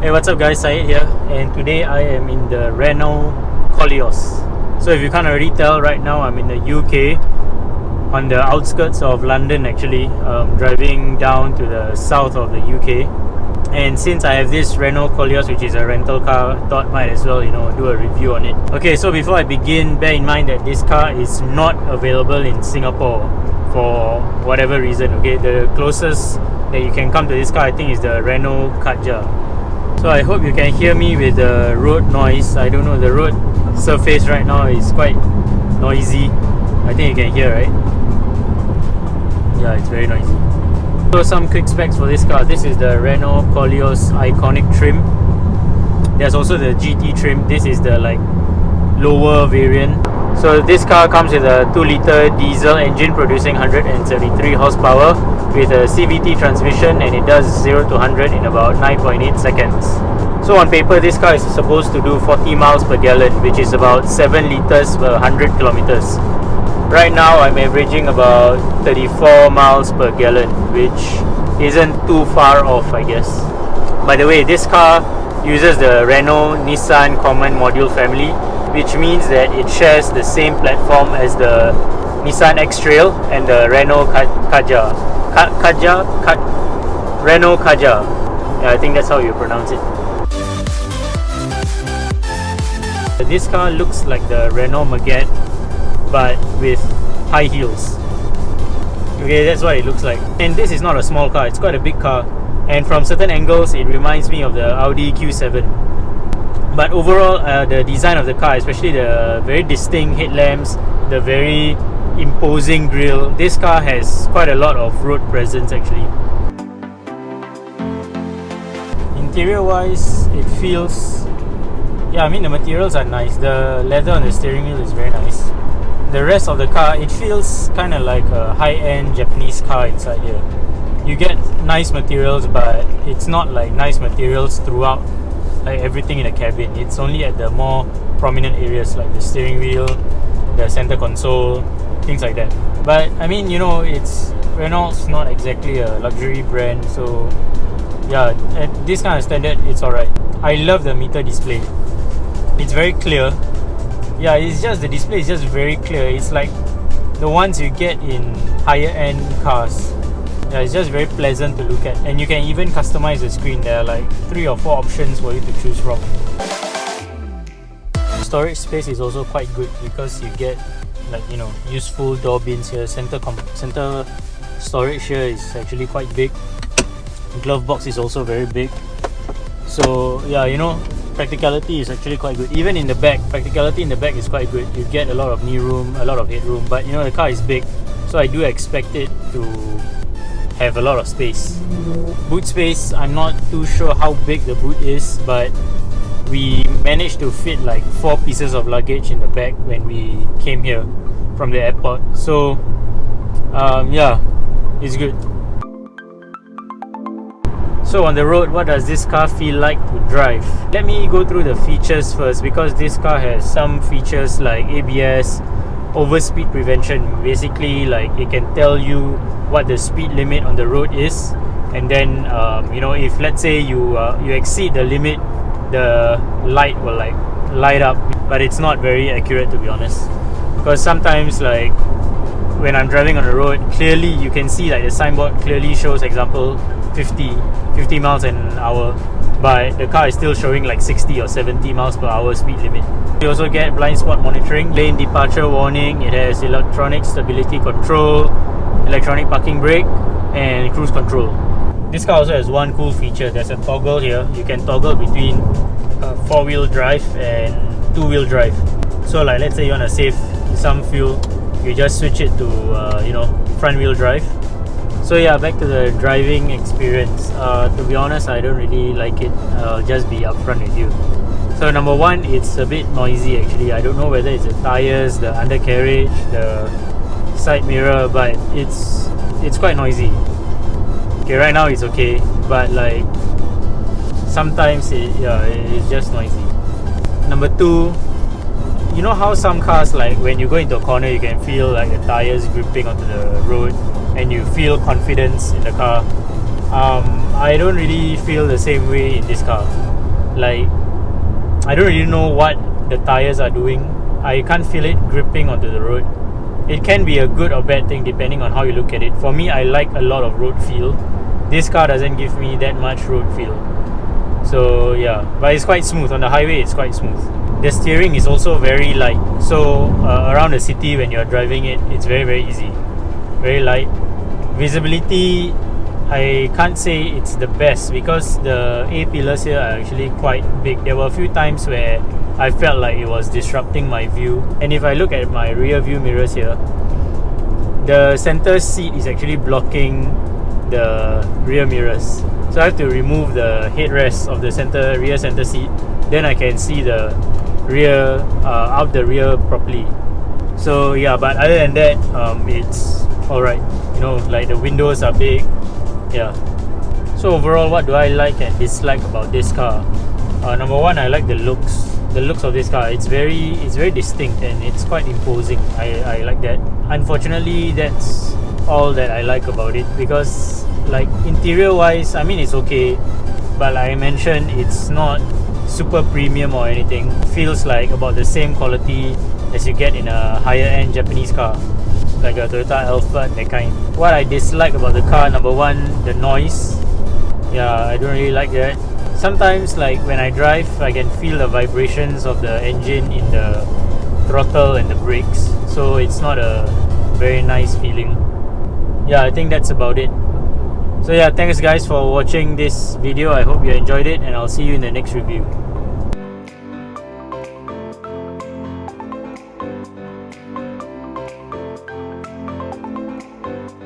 Hey, what's up guys, Syed here, and today I am in the Renault Koleos. So if you can't already tell, right now I'm in the UK, on the outskirts of London actually, driving down to the south of the UK. And since I have this Renault Koleos, which is a rental car, thought might as well, do a review on it. Okay, so before I begin, bear in mind that this car is not available in Singapore for whatever reason. Okay, the closest that you can come to this car, I think, is the Renault Kadjar. So I hope you can hear me with the road noise. I don't know, the road surface right now is quite noisy. I think you can hear, right? Yeah, it's very noisy. So some quick specs for this car. This is the Renault Koleos Iconic trim. There's also the GT trim. This is the lower variant. So this car comes with a 2-litre diesel engine producing 173 horsepower with a CVT transmission, and it does 0 to 100 in about 9.8 seconds. So on paper, this car is supposed to do 40 miles per gallon, which is about 7 litres per 100 kilometers. Right now I'm averaging about 34 miles per gallon, which isn't too far off, I guess. By the way, this car uses the Renault Nissan Common Module family, which means that it shares the same platform as the Nissan X-Trail and the Renault Kadjar. Renault Kadjar. Yeah, I think that's how you pronounce it. This car looks like the Renault Maguette, but with high heels. Okay, that's what it looks like. And this is not a small car, it's quite a big car. And from certain angles, it reminds me of the Audi Q7. But overall, the design of the car, especially the very distinct headlamps, the very imposing grille, this car has quite a lot of road presence actually. Interior wise, it feels, yeah, I mean the materials are nice. The leather on the steering wheel is very nice. The rest of the car, it feels kind of like a high-end Japanese car inside here. You get nice materials, but it's not like nice materials throughout, like everything in the cabin. It's only at the more prominent areas like the steering wheel, the center console, things like that. But I mean, it's Renault's not exactly a luxury brand, so yeah, at this kind of standard, it's alright. I love the meter display. It's very clear. Yeah, it's just, the display is just very clear. It's like the ones you get in higher end cars. Yeah, it's just very pleasant to look at, and you can even customize the screen. There are like 3 or 4 options for you to choose from. Storage space is also quite good because you get useful door bins here. Center storage here is actually quite big. Glove box is also very big. So yeah, practicality is actually quite good. Even in the back, practicality in the back is quite good. You get a lot of knee room, a lot of headroom, but the car is big, so I do expect it to have a lot of space. Boot space, I'm not too sure how big the boot is, but we managed to fit like 4 pieces of luggage in the back when we came here from the airport. So yeah, it's good. So on the road, what does this car feel like to drive? Let me go through the features first, because this car has some features like ABS, overspeed prevention. Basically, like it can tell you what the speed limit on the road is, and then if let's say you exceed the limit, the light will light up, but it's not very accurate, to be honest, because sometimes when I'm driving on the road, clearly you can see the signboard clearly shows, example, 50 miles an hour, but the car is still showing 60 or 70 miles per hour speed limit. You also get blind spot monitoring, lane departure warning, it has electronic stability control, electronic parking brake, and cruise control. This car also has one cool feature. There's a toggle here. You can toggle between 4-wheel drive and 2-wheel drive. So let's say you want to save some fuel, you just switch it to front wheel drive. So yeah, back to the driving experience. To be honest, I don't really like it. I'll just be upfront with you. So number one, it's a bit noisy actually. I don't know whether it's the tires, the undercarriage, the side mirror, but it's quite noisy. Okay, right now it's okay, but sometimes it's just noisy. Number two, how some cars, when you go into a corner, you can feel the tires gripping onto the road and you feel confidence in the car. I don't really feel the same way in this car. Like, I don't really know what the tires are doing. I can't feel it gripping onto the road. It can be a good or bad thing depending on how you look at it. For me, I like a lot of road feel. This car doesn't give me that much road feel. So yeah, but it's quite smooth. On the highway, it's quite smooth. The steering is also very light. So around the city when you're driving it, it's very, very easy. Very light. Visibility, I can't say it's the best because the A-pillars here are actually quite big. There were a few times where I felt like it was disrupting my view. And if I look at my rear view mirrors here, the center seat is actually blocking the rear mirrors. So I have to remove the headrest of the rear center seat. Then I can see the rear, out the rear properly. So yeah, but other than that, it's alright. You know, like the windows are big. Yeah. So overall, what do I like and dislike about this car? Number one, I like the looks. The looks of this car, it's very distinct and it's quite imposing. I like that. Unfortunately, that's all that I like about it, because like interior wise, I mean it's okay, but like I mentioned, it's not super premium or anything. Feels like about the same quality as you get in a higher end Japanese car, like a Toyota Alphard, that kind. What I dislike about the car, number one, the noise. Yeah, I don't really like that. Sometimes like when I drive, I can feel the vibrations of the engine in the throttle and the brakes, so it's not a very nice feeling. Yeah, I think that's about it. So yeah, thanks guys for watching this video. I hope you enjoyed it, and I'll see you in the next review.